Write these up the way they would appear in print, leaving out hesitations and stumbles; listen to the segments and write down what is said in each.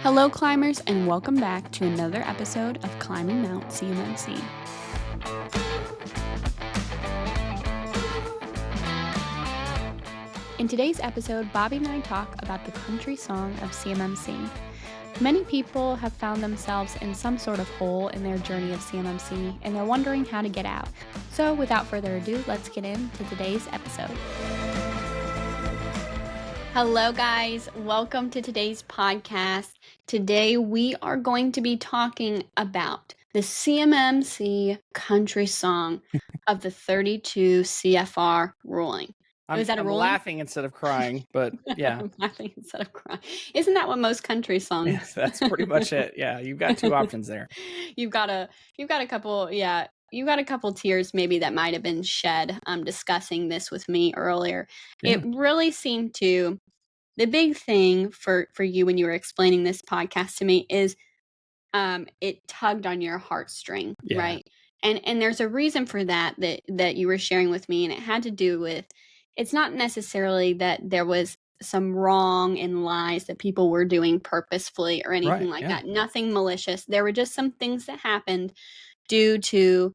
Hello, climbers, and welcome back to another episode of Climbing Mount CMMC. In today's episode, Bobby and I talk about the country song of CMMC. Many people have found themselves in some sort of hole in their journey of CMMC, and they're wondering how to get out. So without further ado, let's get into today's episode. Hello, guys. Welcome to today's podcast. Today, we are going to be talking about the CMMC country song of the 32 CFR ruling. I'm laughing instead of crying, but yeah. I'm laughing instead of crying. Isn't that what most country songs? Yes, that's pretty much it. Yeah, you've got two options there. You've got a couple, yeah. You got a couple tears maybe that might have been shed discussing this with me earlier. Yeah. It really seemed to, the big thing for you when you were explaining this podcast to me is it tugged on your heartstring, Yeah. right? And there's a reason for that you were sharing with me, and it had to do with, it's not necessarily that there was some wrong and lies that people were doing purposefully or anything that. Nothing malicious. There were just some things that happened due to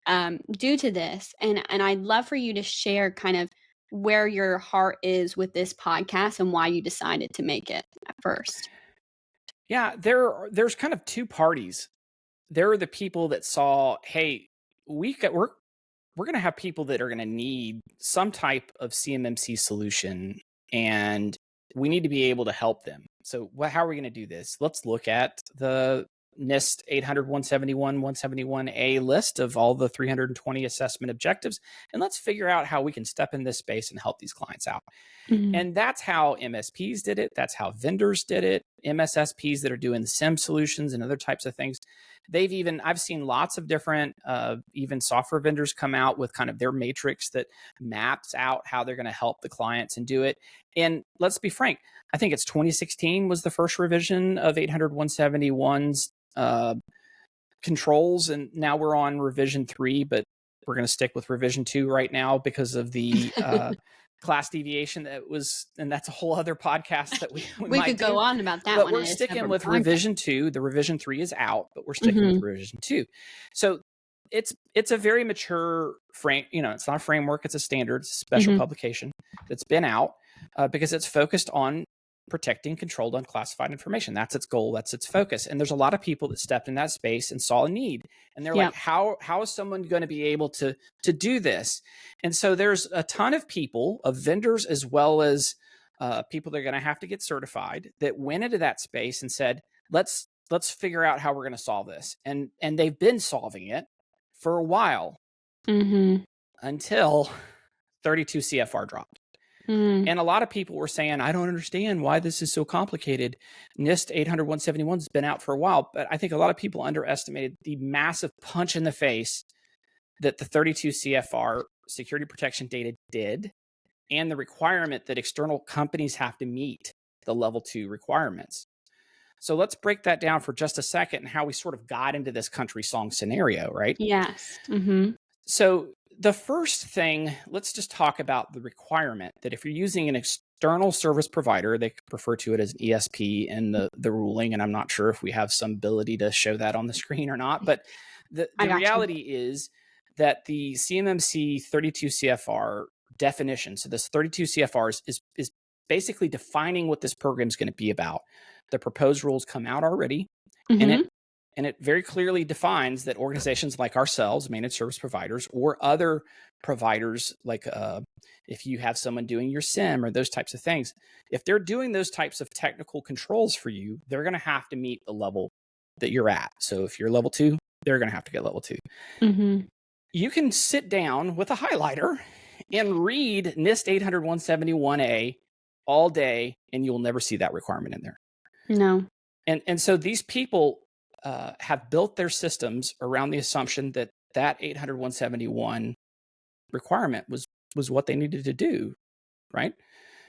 this. And I'd love for you to share kind of where your heart is with this podcast and why you decided to make it at first. Yeah, there's kind of two parties. There are the people that saw, hey, we're going to have people that are going to need some type of CMMC solution, and we need to be able to help them. So how are we going to do this? Let's look at the NIST 800-171-171A list of all the 320 assessment objectives, and let's figure out how we can step in this space and help these clients out. Mm-hmm. And that's how MSPs did it. That's how vendors did it. MSSPs that are doing SIM solutions and other types of things. I've seen lots of different, even software vendors come out with kind of their matrix that maps out how they're going to help the clients and do it. And let's be frank, I think it's 2016 was the first revision of 800-171's controls. And now we're on revision 3, but we're going to stick with revision 2 right now because of the class deviation that was, and that's a whole other podcast that we could go on about that. But we're sticking with revision 2. The revision 3 is out, but we're sticking with revision 2. So it's a very mature frame. It's not a framework; it's a standard, it's a special publication that's been out because it's focused on protecting controlled unclassified information. That's its goal. That's its focus. And there's a lot of people that stepped in that space and saw a need. And they're like, how is someone going to be able to do this? And so there's a ton of people, of vendors, as well as people that are going to have to get certified, that went into that space and said, let's figure out how we're going to solve this. And they've been solving it for a while until 32 CFR dropped. And a lot of people were saying, I don't understand why this is so complicated. NIST 800-171 has been out for a while, but I think a lot of people underestimated the massive punch in the face that the 32 CFR security protection data did, and the requirement that external companies have to meet the level 2 requirements. So let's break that down for just a second and how we sort of got into this country song scenario, right? Yes. So the first thing, let's just talk about the requirement that if you're using an external service provider, they refer to it as an ESP in the ruling, and I'm not sure if we have some ability to show that on the screen or not, but the reality is that the CMMC 32 CFR definition, so this 32 CFR is basically defining what this program is going to be about. The proposed rules come out already, and it very clearly defines that organizations like ourselves, managed service providers, or other providers, like if you have someone doing your SIM or those types of things, if they're doing those types of technical controls for you, they're going to have to meet the level that you're at. So if you're level 2, they're going to have to get level 2. You can sit down with a highlighter and read NIST 800-171A all day, and you'll never see that requirement in there. No. And so these people have built their systems around the assumption that 800-171 requirement was what they needed to do, right?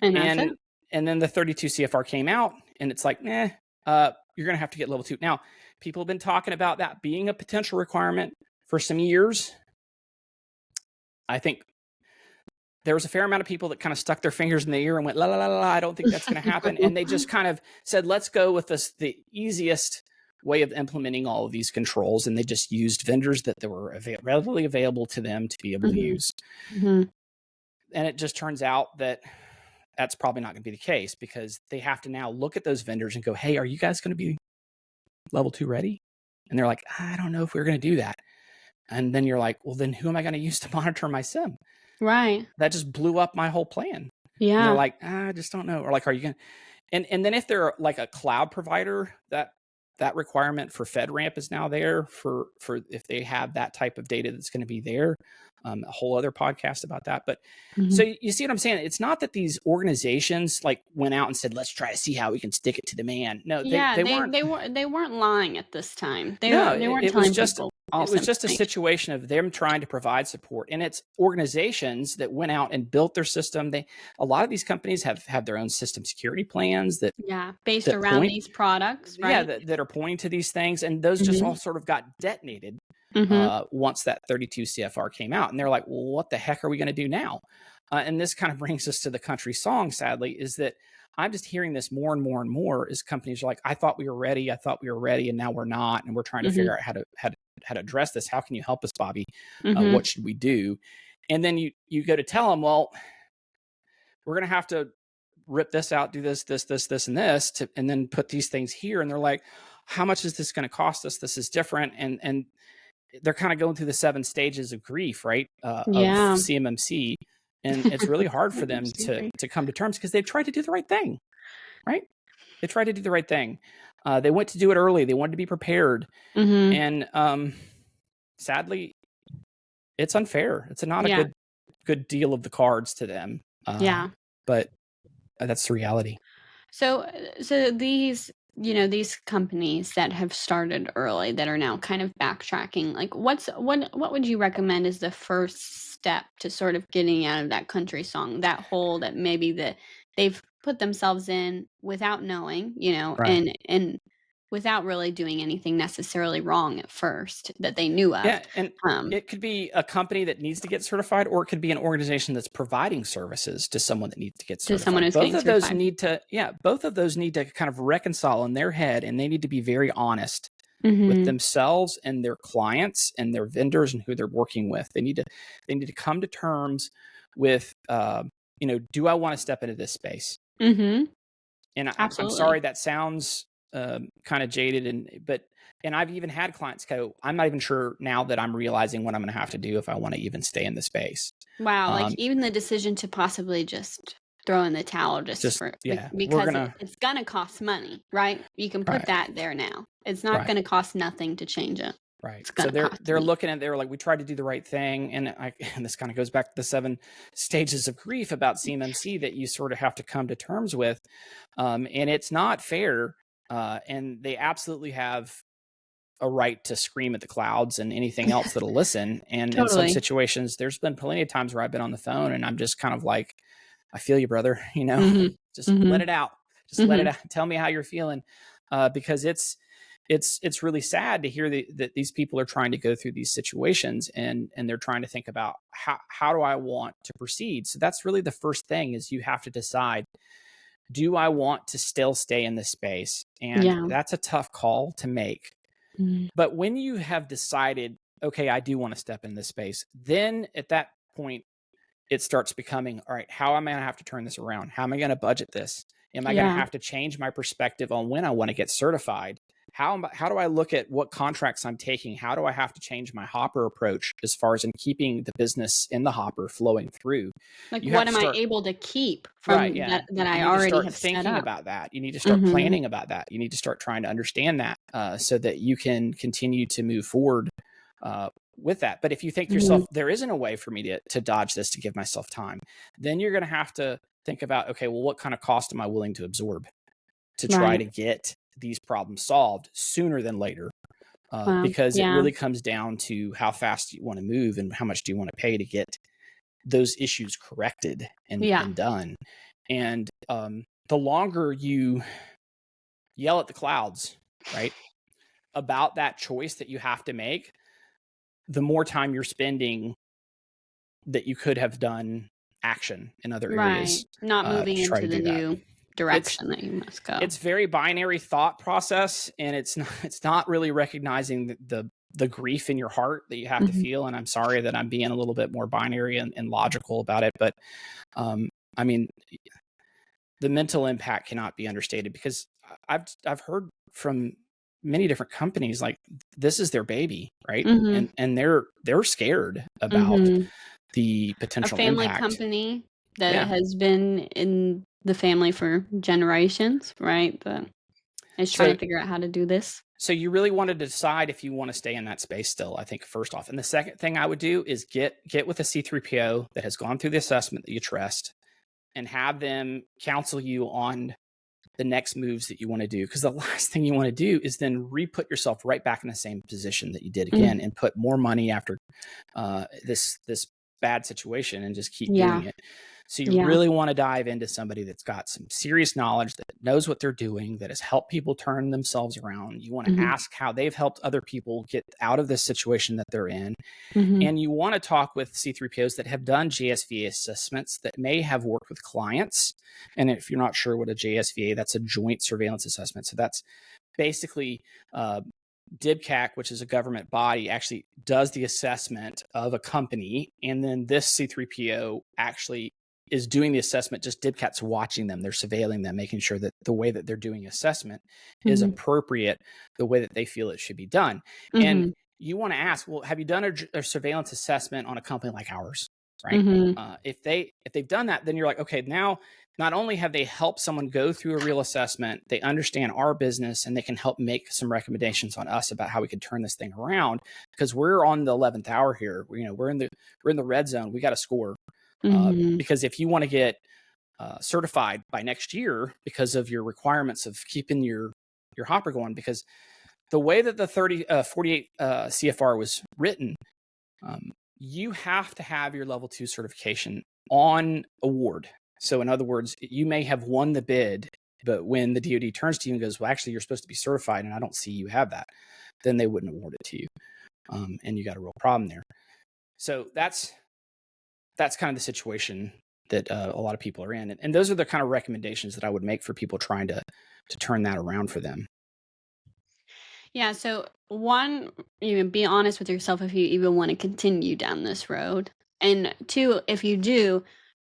And then the 32 CFR came out, and it's like, you're going to have to get level 2. Now, people have been talking about that being a potential requirement for some years. I think there was a fair amount of people that kind of stuck their fingers in the ear and went, la, la, la, la, I don't think that's going to happen. And they just kind of said, let's go with the easiest way of implementing all of these controls. And they just used vendors that were readily available to them to be able to use. And it just turns out that that's probably not going to be the case, because they have to now look at those vendors and go, hey, are you guys going to be level 2 ready? And they're like, I don't know if we're going to do that. And then you're like, well, then who am I going to use to monitor my SIM? Right. That just blew up my whole plan. Yeah. And they're like, I just don't know. Or like, are you going to, and then if they're like a cloud provider, that requirement for FedRAMP is now there for if they have that type of data that's going to be there. A whole other podcast about that. But so you see what I'm saying? It's not that these organizations like went out and said, let's try to see how we can stick it to the man. No, they weren't lying at this time. They weren't it telling was just people it was just a situation of them trying to provide support. And it's organizations that went out and built their system. A lot of these companies have their own system security plans based around these products, right? Yeah, that are pointing to these things. And those just all sort of got detonated once that 32 CFR came out. And they're like, well, what the heck are we going to do now? And this kind of brings us to the country song, sadly, is that I'm just hearing this more and more and more as companies are like, I thought we were ready. And now we're not. And we're trying to figure out how to address this. How can you help us, Bobby? What should we do? And then you go to tell them, well, we're going to have to rip this out, do this, and this, and then put these things here. And they're like, how much is this going to cost us? This is different. And they're kind of going through the 7 stages of grief, right? Of CMMC. And it's really hard for them to come to terms because they've tried to do the right thing, right? They tried to do the right thing. They went to do it early. They wanted to be prepared. And sadly, it's unfair. It's not a good deal of the cards to them. But that's the reality. So these, these companies that have started early that are now kind of backtracking, like what would you recommend is the first step to sort of getting out of that country song, that hole that maybe that they've put themselves in without knowing, and without really doing anything necessarily wrong at first that they knew of. Yeah, and it could be a company that needs to get certified, or it could be an organization that's providing services to someone that needs to get certified. To someone who's both of those need to kind of reconcile in their head, and they need to be very honest with themselves and their clients and their vendors and who they're working with. They need to come to terms with, do I want to step into this space? And I'm sorry that sounds kind of jaded, and I've even had clients go, I'm not even sure now that I'm realizing what I'm going to have to do if I want to even stay in the space. Wow. Like even the decision to possibly just throw in the towel because it's going to cost money, right? You can put that there now. It's not going to cost nothing to change it. Right. So they're looking at, they're like, we tried to do the right thing. And this kind of goes back to the 7 stages of grief about CMMC that you sort of have to come to terms with. And it's not fair. And they absolutely have a right to scream at the clouds and anything else that'll listen. And in some situations, there's been plenty of times where I've been on the phone and I'm just kind of like, I feel you, brother, just let it out. Just let it out. Tell me how you're feeling. Because it's really sad to hear that these people are trying to go through these situations and they're trying to think about how do I want to proceed? So that's really the first thing is you have to decide, do I want to still stay in this space? And that's a tough call to make. But when you have decided, okay, I do want to step in this space, then at that point, it starts becoming, all right, how am I going to have to turn this around? How am I going to budget this? Am I going to have to change my perspective on when I want to get certified? How do I look at what contracts I'm taking? How do I have to change my hopper approach as far as in keeping the business in the hopper flowing through? Like, what am I able to keep from that I already have set up? Thinking about that. You need to start planning about that. You need to start trying to understand that so that you can continue to move forward with that. But if you think to yourself, there isn't a way for me to dodge this, to give myself time, then you're going to have to think about, okay, well, what kind of cost am I willing to absorb to try to get these problems solved sooner than later? Because it really comes down to how fast you want to move and how much do you want to pay to get those issues corrected and done. And the longer you yell at the clouds, right, about that choice that you have to make, the more time you're spending that you could have done action in other Right. areas Not moving to try to into the do that. new It's direction that you must go. it's very binary thought process, and it's not really recognizing the grief in your heart that you have to Mhm. feel. And I'm sorry that I'm being a little bit more binary and logical about it, but I mean, the mental impact cannot be understated, because I've heard from many different companies, like, this is their baby, right? Mhm. And they're scared about Mhm. the A potential family impact. company that Yeah. has been in the family for generations, right? That is trying So to figure out how to do this. so you really want to decide if you want to stay in that space still, I think, first off. And the second thing I would do is get with a C3PO that has gone through the assessment that you trust, and have them counsel you on the next moves that you want to do. Because the last thing you want to do is then re-put yourself right back in the same position that you did again, Mm. and put more money after this bad situation, and just keep doing Yeah. it. So you Yeah. really want to dive into somebody that's got some serious knowledge, that knows what they're doing, that has helped people turn themselves around. You want to Mhm. ask how they've helped other people get out of this situation that they're in. Mhm. And you want to talk with C3POs that have done JSVA assessments, that may have worked with clients. And if you're not sure what a JSVA, that's a joint surveillance assessment. So that's basically DIBCAC, which is a government body, actually does the assessment of a company. And then this C3PO actually is doing the assessment. Just DIBCAC's watching them. They're surveilling them, making sure that the way that they're doing assessment is Mhm. appropriate, the way that they feel it should be done. And Mhm. you want to ask, well, have you done a surveillance assessment on a company like ours? Right. Mhm. If they've done that, then you're like, okay, now not only have they helped someone go through a real assessment, they understand our business, and they can help make some recommendations on us about how we can turn this thing around, because we're on the 11th hour here. We're in the red zone. We got to score, Mhm. because if you want to get certified by next year, because of your requirements of keeping your hopper going, because the way that the 48 CFR was written, you have to have your level 2 certification on award. So in other words, you may have won the bid, but when the DoD turns to you and goes, well, actually, you're supposed to be certified, and I don't see you have that, then they wouldn't award it to you. And you got a real problem there. So that's kind of the situation that a lot of people are in. And those are the kind of recommendations that I would make for people trying to turn that around for them. Yeah, so one, be honest with yourself if you even want to continue down this road. And two, if you do,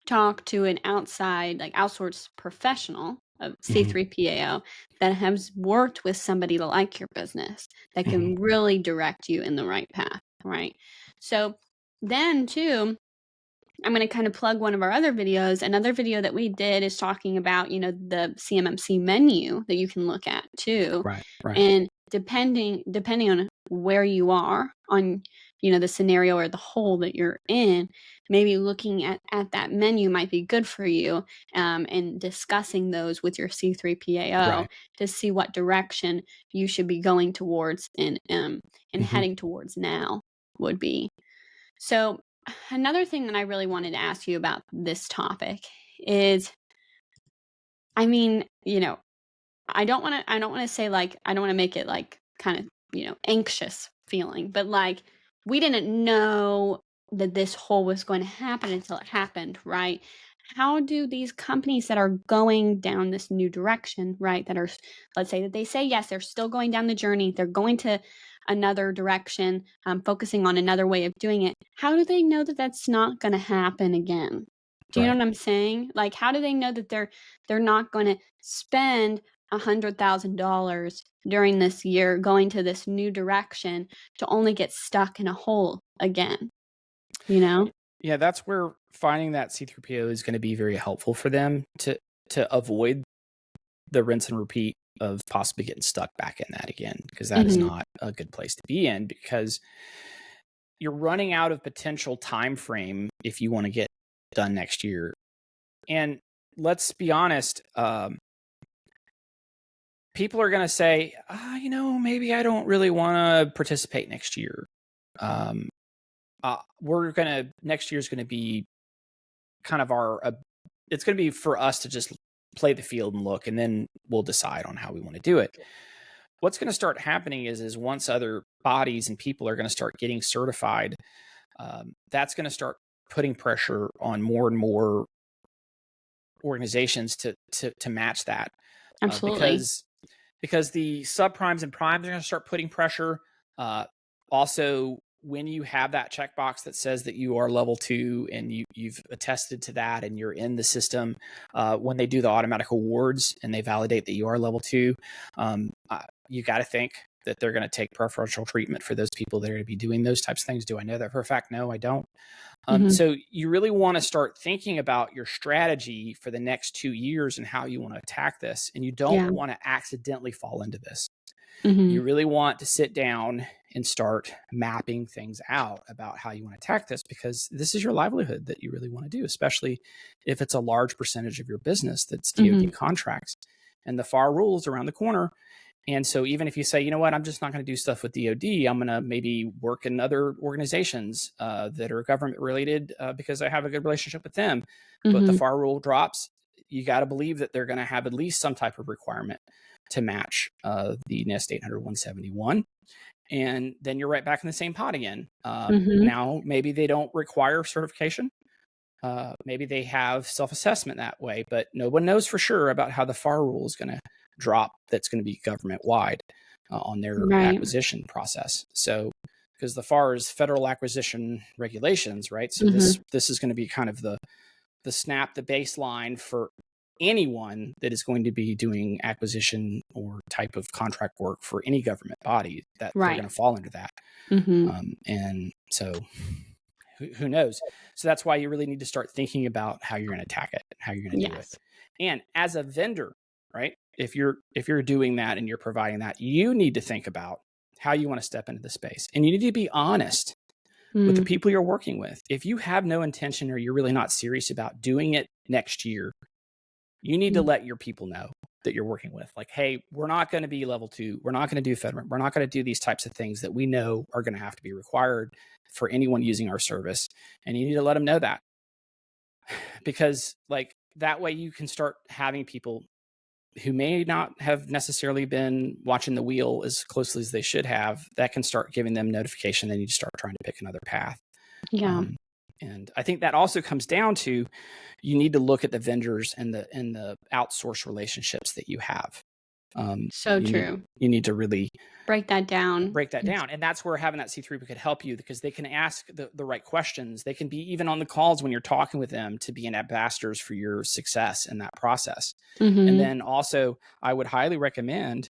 talk to an outside, like outsourced professional of Mhm. C3PAO that has worked with somebody like your business that Mhm. can really direct you in the right path, right? So then too, I'm going to kind of plug one of our other videos. Another video that we did is talking about, the CMMC menu that you can look at too. Right. Right. And depending on where you are on, the scenario or the hole that you're in, maybe looking at that menu might be good for you, and discussing those with your C3PAO Right. to see what direction you should be going towards and Mhm. heading towards now would be. So, another thing that I really wanted to ask you about this topic is, I mean, I don't want to say, like, I don't want to make it like kind of, anxious feeling, but like, we didn't know that this hole was going to happen until it happened, right? How do these companies that are going down this new direction, right, that are, let's say that they say yes, they're still going down the journey, they're going to another direction, focusing on another way of doing it, how do they know that that's not going to happen again? Do you know Right. what I'm saying? Like, how do they know that they're not going to spend $100,000 during this year going to this new direction to only get stuck in a hole again, you know? Yeah, that's where finding that C3PO is going to be very helpful for them to avoid the rinse and repeat of possibly getting stuck back in that again, because that is Mhm. not a good place to be in, because you're running out of potential time frame if you want to get done next year. And let's be honest, people are going to say, maybe I don't really want to participate next year. Um, next year's going to be kind of it's going to be for us to just play the field and look, and then we'll decide on how we want to do it. What's going to start happening is once other bodies and people are going to start getting certified, that's going to start putting pressure on more and more organizations to match that. Absolutely. Because the subprimes and primes are going to start putting pressure. Also, when you have that checkbox that says that you are level 2 and you've attested to that and you're in the system, when they do the automatic awards and they validate that you are level 2, you got to think that they're going to take preferential treatment for those people that are going to be doing those types of things. Do I know that for a fact? No, I don't. So you really want to start thinking about your strategy for the next 2 years and how you want to attack this. And you don't want to accidentally fall into this. You really want to sit down and start mapping things out about how you want to attack this, because this is your livelihood that you really want to do, especially if it's a large percentage of your business that's DoD contracts, and the FAR rules around the corner. And so even if you say, you know what, I'm just not going to do stuff with DoD, I'm going to maybe work in other organizations that are government related because I have a good relationship with them. But the FAR rule drops, you got to believe that they're going to have at least some type of requirement to match the NIST 800-171. And then you're right back in the same pot again. Now, maybe they don't require certification. Maybe they have self-assessment that way, but no one knows for sure about how the FAR rule is going to drop. That's going to be government-wide on their acquisition process. So, because the FAR is Federal Acquisition Regulations, right? So this is going to be kind of the baseline for anyone that is going to be doing acquisition or type of contract work for any government body, that they're going to fall under that. And so who knows? So that's why you really need to start thinking about how you're going to attack it, how you're going to do it. And as a vendor, right? If you're doing that and you're providing that, you need to think about how you want to step into the space. And you need to be honest with the people you're working with. If you have no intention or you're really not serious about doing it next year, you need to let your people know that you're working with. Like, hey, we're not going to be level 2. We're not going to do FedRAMP. We're not going to do these types of things that we know are going to have to be required for anyone using our service. And you need to let them know that. Because like that way you can start having people who may not have necessarily been watching the wheel as closely as they should have, that can start giving them notification. They need to start trying to pick another path. And I think that also comes down to, you need to look at the vendors and the outsource relationships that you have. You need to really break that down. And that's where having that C3 could help you, because they can ask the right questions. They can be even on the calls when you're talking with them to be an ambassadors for your success in that process. And then also, I would highly recommend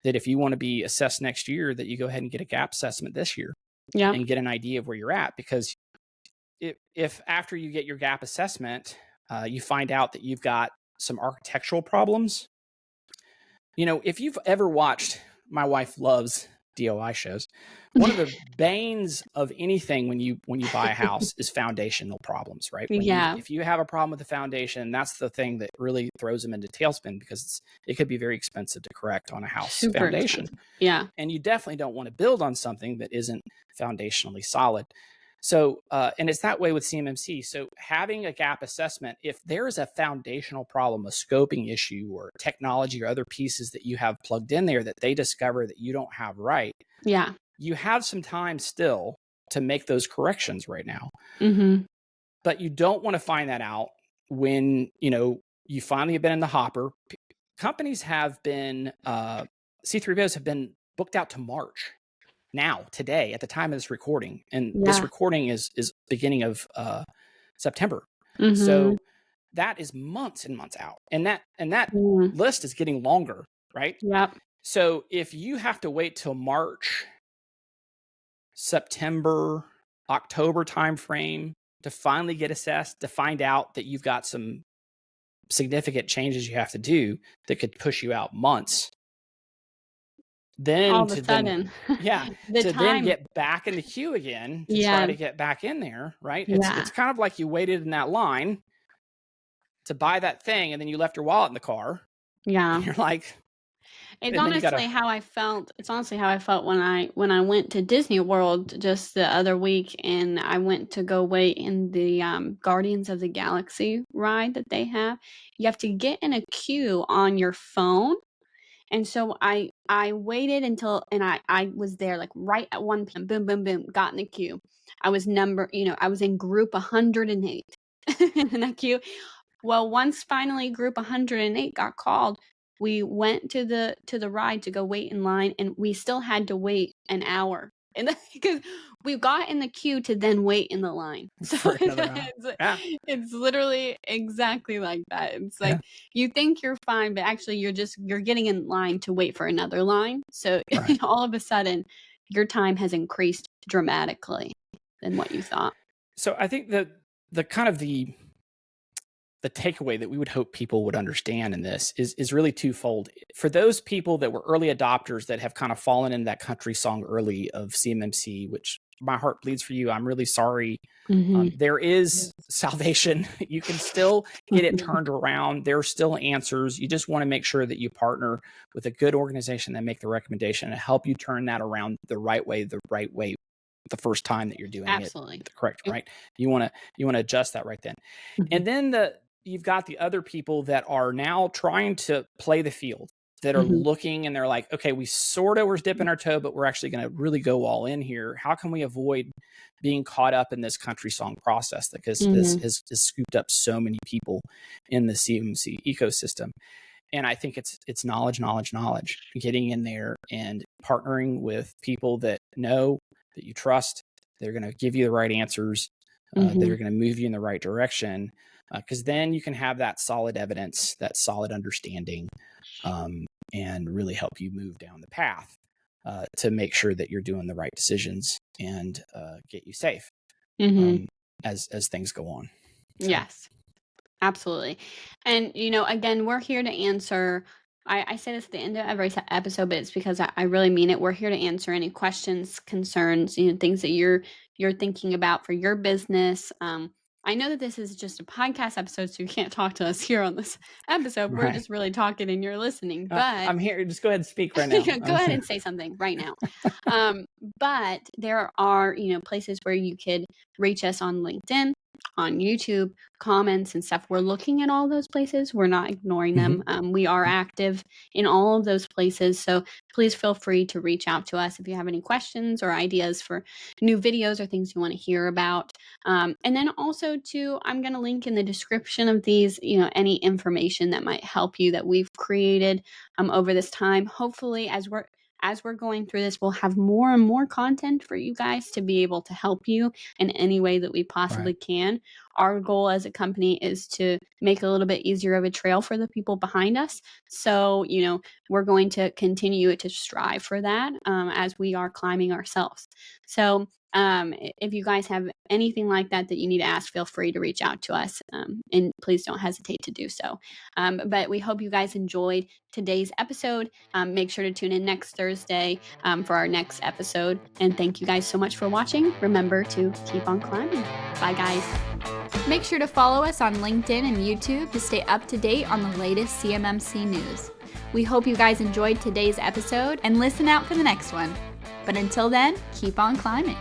that if you want to be assessed next year, that you go ahead and get a gap assessment this year and get an idea of where you're at. Because if after you get your gap assessment, you find out that you've got some architectural problems, you know, if you've ever watched, my wife loves DOI shows. One of the banes of anything when you buy a house is foundational problems, right? If you have a problem with the foundation, that's the thing that really throws them into tailspin, because it could be very expensive to correct on a house foundation. And you definitely don't want to build on something that isn't foundationally solid. So, and it's that way with CMMC. So having a gap assessment, if there is a foundational problem, a scoping issue or technology or other pieces that you have plugged in there that they discover that you don't have right, you have some time still to make those corrections right now. But you don't want to find that out when, you know, you finally have been in the hopper. Companies have been, C3POs have been booked out to March. Now, today, at the time of this recording, and this recording is beginning of September. So that is months and months out, and that list is getting longer, right? So if you have to wait till March, September, October timeframe to finally get assessed, to find out that you've got some significant changes you have to do that could push you out months, then all of a sudden, then get back in the queue again to try to get back in there, right? It's kind of like you waited in that line to buy that thing, and then you left your wallet in the car. And you're like, it's honestly how I felt. It's honestly how I felt when I went to Disney World just the other week, and I went to go wait in the Guardians of the Galaxy ride that they have. You have to get in a queue on your phone. And so I waited until, and I was there like right at 1 p.m. Boom, boom, boom, got in the queue. I was I was in group 108 in that queue. Well, once finally group 108 got called, we went to the ride to go wait in line, and we still had to wait an hour. And because we got in the queue to then wait in the line. So For another hour. Yeah. it's literally exactly like that. It's like Yeah. you think you're fine, but actually you're getting in line to wait for another line. So Right. all of a sudden your time has increased dramatically than what you thought. So I think the kind of the takeaway that we would hope people would understand in this is really twofold. For those people that were early adopters that have kind of fallen into that country song early of CMMC, which my heart bleeds for you. I'm really sorry. There is salvation. You can still get it turned around. There are still answers. You just want to make sure that you partner with a good organization that make the recommendation and help you turn that around the right way the first time that you're doing Absolutely. it correct, right? You want to adjust that right then. And then you've got the other people that are now trying to play the field, that are looking and they're like, okay, we sort of were dipping our toe, but we're actually going to really go all in here. How can we avoid being caught up in this country song process that has scooped up so many people in the CMMC ecosystem? And I think it's knowledge, getting in there and partnering with people that know, that you trust. They're going to give you the right answers, that are going to move you in the right direction. Because then you can have that solid evidence, that solid understanding, and really help you move down the path to make sure that you're doing the right decisions and get you safe as things go on. So. Yes, absolutely. And, again, we're here to answer. I say this at the end of every episode, but it's because I really mean it. We're here to answer any questions, concerns, things that you're thinking about for your business. I know that this is just a podcast episode, so you can't talk to us here on this episode. Right. We're just really talking and you're listening. But I'm here. Just go ahead and speak right now. Go ahead and say something right now. But there are, places where you could reach us on LinkedIn, on YouTube, comments and stuff. We're looking at all those places. We're not ignoring them. We are active in all of those places. So please feel free to reach out to us if you have any questions or ideas for new videos or things you want to hear about. And then also too, I'm going to link in the description of these, any information that might help you that we've created over this time. Hopefully, as we're going through this, we'll have more and more content for you guys to be able to help you in any way that we possibly can. Our goal as a company is to make a little bit easier of a trail for the people behind us. So, we're going to continue to strive for that as we are climbing ourselves. So, if you guys have anything like that you need to ask, feel free to reach out to us, and please don't hesitate to do so. But we hope you guys enjoyed today's episode. Make sure to tune in next Thursday for our next episode. And thank you guys so much for watching. Remember to keep on climbing. Bye, guys. Make sure to follow us on LinkedIn and YouTube to stay up to date on the latest CMMC news. We hope you guys enjoyed today's episode and listen out for the next one. But until then, keep on climbing.